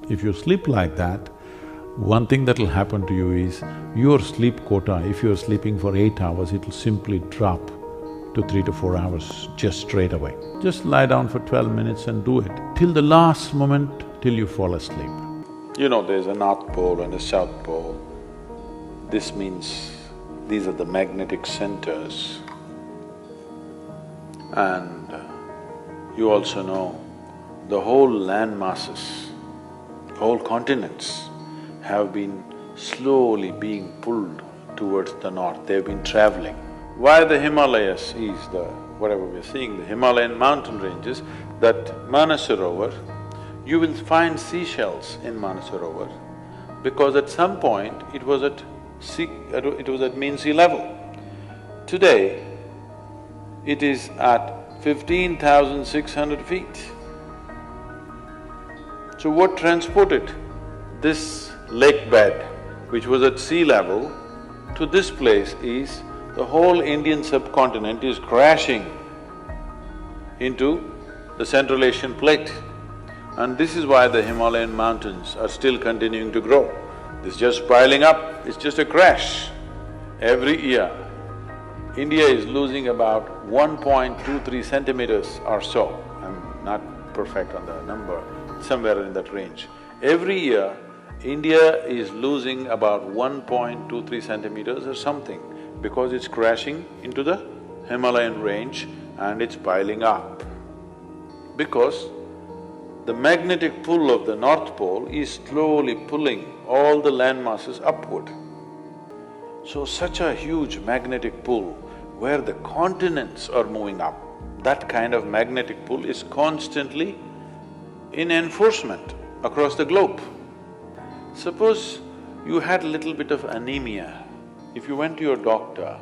If you sleep like that, one thing that'll happen to you is, your sleep quota, if you're sleeping for 8 hours, it'll simply drop to 3 to 4 hours just straight away. Just lie down for 12 minutes and do it, till the last moment, till you fall asleep. You know, there's a North Pole and a South Pole. This means these are the magnetic centers. And you also know the whole land masses, whole continents have been slowly being pulled towards the north, they've been traveling. Why the Himalayas is whatever we're seeing, the Himalayan mountain ranges, that Manasarovar, you will find seashells in Manasarovar because at some point it was at mean sea level. Today, it is at 15,600 feet. So what transported this lake bed, which was at sea level, to this place is the whole Indian subcontinent is crashing into the Central Asian plate. And this is why the Himalayan mountains are still continuing to grow. It's just piling up, it's just a crash. Every year, India is losing about 1.23 centimeters or so. I'm not perfect on the number, somewhere in that range. Every year, India is losing about 1.23 centimeters or something because it's crashing into the Himalayan range and it's piling up. Because the magnetic pull of the North Pole is slowly pulling all the land masses upward. So such a huge magnetic pull where the continents are moving up, that kind of magnetic pull is constantly in enforcement across the globe. Suppose you had a little bit of anemia, if you went to your doctor,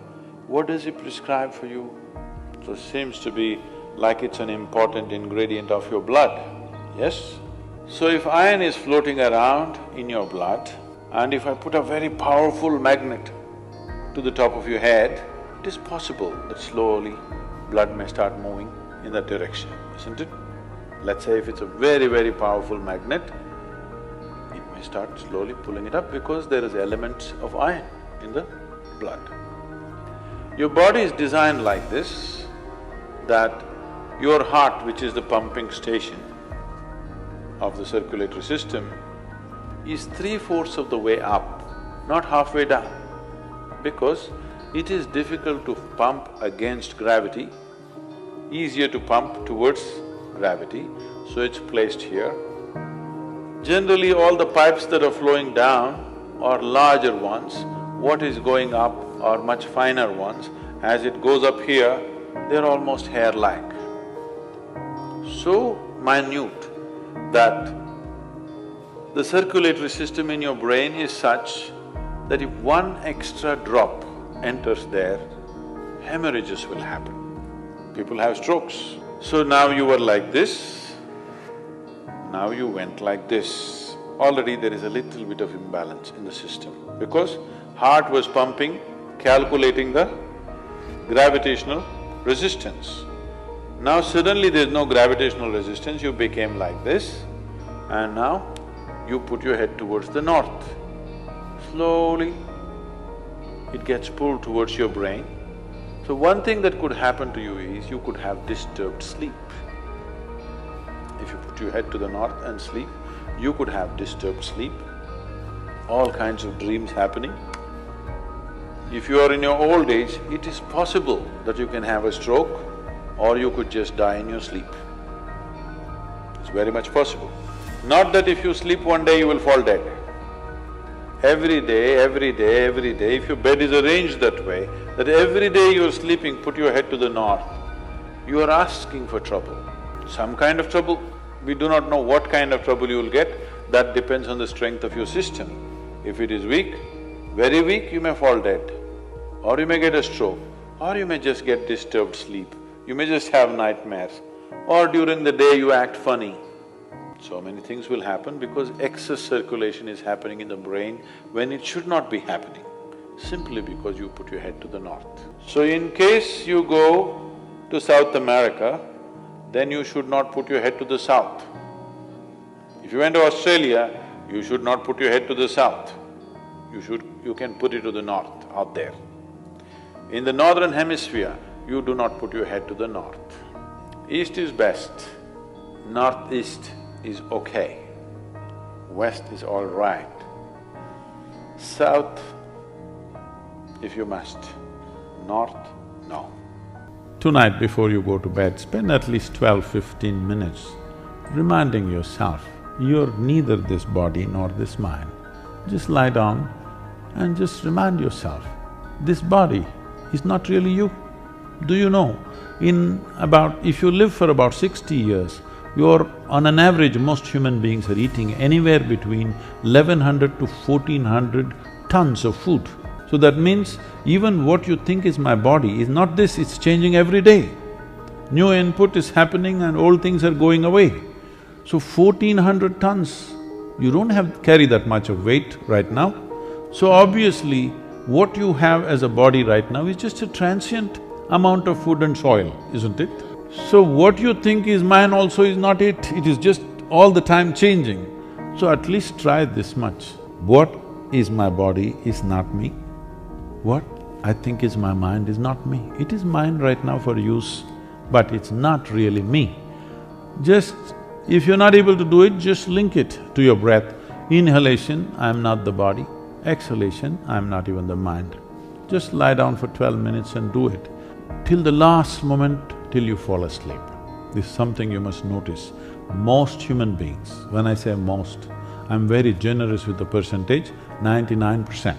what does he prescribe for you? So it seems to be like it's an important ingredient of your blood, yes? So if iron is floating around in your blood, and if I put a very powerful magnet to the top of your head, it is possible that slowly blood may start moving in that direction, isn't it? Let's say if it's a very, very powerful magnet, it may start slowly pulling it up because there is elements of iron in the blood. Your body is designed like this, that your heart, which is the pumping station of the circulatory system, is 3/4 of the way up, not halfway down, because it is difficult to pump against gravity, easier to pump towards gravity, so it's placed here. Generally, all the pipes that are flowing down are larger ones, what is going up are much finer ones. As it goes up here, they're almost hair-like. So minute that the circulatory system in your brain is such that if one extra drop enters there, hemorrhages will happen. People have strokes. So now you were like this, now you went like this. Already there is a little bit of imbalance in the system because heart was pumping, calculating the gravitational resistance. Now suddenly there's no gravitational resistance, you became like this, and now you put your head towards the north. Slowly, it gets pulled towards your brain. So one thing that could happen to you is you could have disturbed sleep. If you put your head to the north and sleep, you could have disturbed sleep, all kinds of dreams happening. If you are in your old age, it is possible that you can have a stroke or you could just die in your sleep. It's very much possible. Not that if you sleep one day you will fall dead. Every day, every day, every day, if your bed is arranged that way, that every day you are sleeping, put your head to the north, you are asking for trouble. Some kind of trouble, we do not know what kind of trouble you will get, that depends on the strength of your system. If it is weak, very weak, you may fall dead, or you may get a stroke, or you may just get disturbed sleep, you may just have nightmares, or during the day you act funny. So many things will happen because excess circulation is happening in the brain when it should not be happening, simply because you put your head to the north. So in case you go to South America, then you should not put your head to the south. If If you went to Australia, you should not put your head to the south. You can put it to the north, out there. In the northern hemisphere, you do not put your head to the north. East is best, northeast is okay, west is all right. South, if you must, north, no. Tonight before you go to bed, spend at least 12–15 minutes reminding yourself, you're neither this body nor this mind. Just lie down and just remind yourself, this body is not really you. Do you know, if you live for about 60 years, on an average, most human beings are eating anywhere between 1100 to 1400 tons of food. So that means even what you think is my body is not this, it's changing every day. New input is happening and old things are going away. So 1400 tons, you don't carry that much of weight right now. So obviously, what you have as a body right now is just a transient amount of food and soil, isn't it? So what you think is mine also is not it is just all the time changing. So at least try this much. What is my body is not me. What I think is my mind is not me. It is mine right now for use, but it's not really me. Just, if you're not able to do it, just link it to your breath. Inhalation, I'm not the body. Exhalation, I'm not even the mind. Just lie down for 12 minutes and do it, till the last moment, till you fall asleep. This is something you must notice. Most human beings, when I say most, I'm very generous with the percentage, 99%.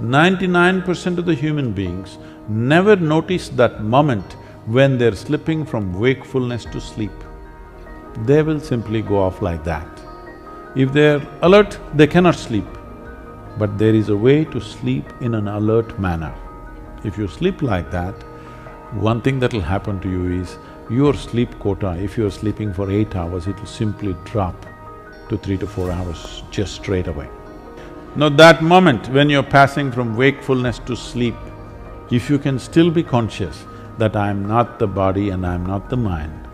99% of the human beings never notice that moment when they're slipping from wakefulness to sleep. They will simply go off like that. If they're alert, they cannot sleep. But there is a way to sleep in an alert manner. If you sleep like that, one thing that'll happen to you is, your sleep quota, if you're sleeping for 8 hours, it'll simply drop to 3 to 4 hours just straight away. Now that moment when you're passing from wakefulness to sleep, if you can still be conscious that I'm not the body and I'm not the mind,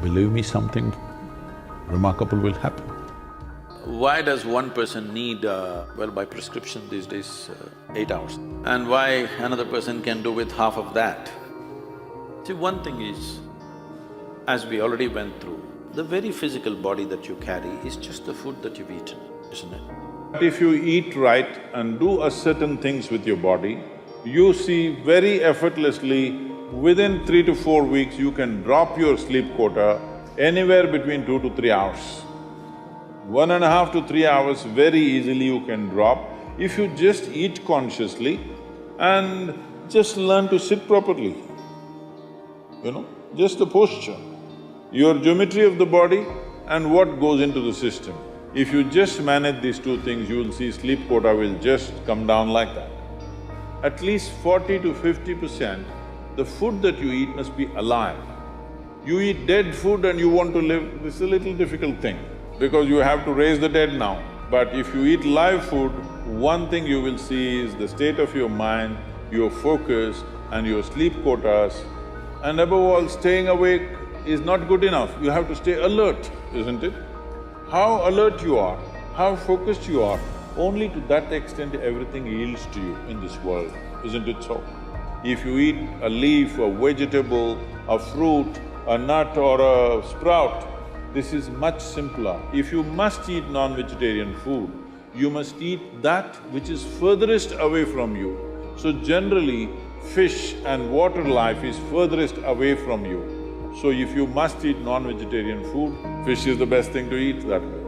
believe me, something remarkable will happen. Why does one person need, by prescription these days, 8 hours? And why another person can do with half of that? See, one thing is, as we already went through, the very physical body that you carry is just the food that you've eaten, isn't it? If you eat right and do certain things with your body, you see very effortlessly, within 3 to 4 weeks, you can drop your sleep quota anywhere between 2 to 3 hours. 1.5 to 3 hours very easily you can drop if you just eat consciously and just learn to sit properly, just the posture, your geometry of the body and what goes into the system. If you just manage these two things, you will see sleep quota will just come down like that. At least 40 to 50%, the food that you eat must be alive. You eat dead food and you want to live, this is a little difficult thing, because you have to raise the dead now. But if you eat live food, one thing you will see is the state of your mind, your focus and your sleep quotas. And above all, staying awake is not good enough, you have to stay alert, isn't it? How alert you are, how focused you are, only to that extent everything yields to you in this world, isn't it so? If you eat a leaf, a vegetable, a fruit, a nut or a sprout, this is much simpler. If you must eat non-vegetarian food, you must eat that which is furthest away from you. So generally, fish and water life is furthest away from you. So if you must eat non-vegetarian food, fish is the best thing to eat that way.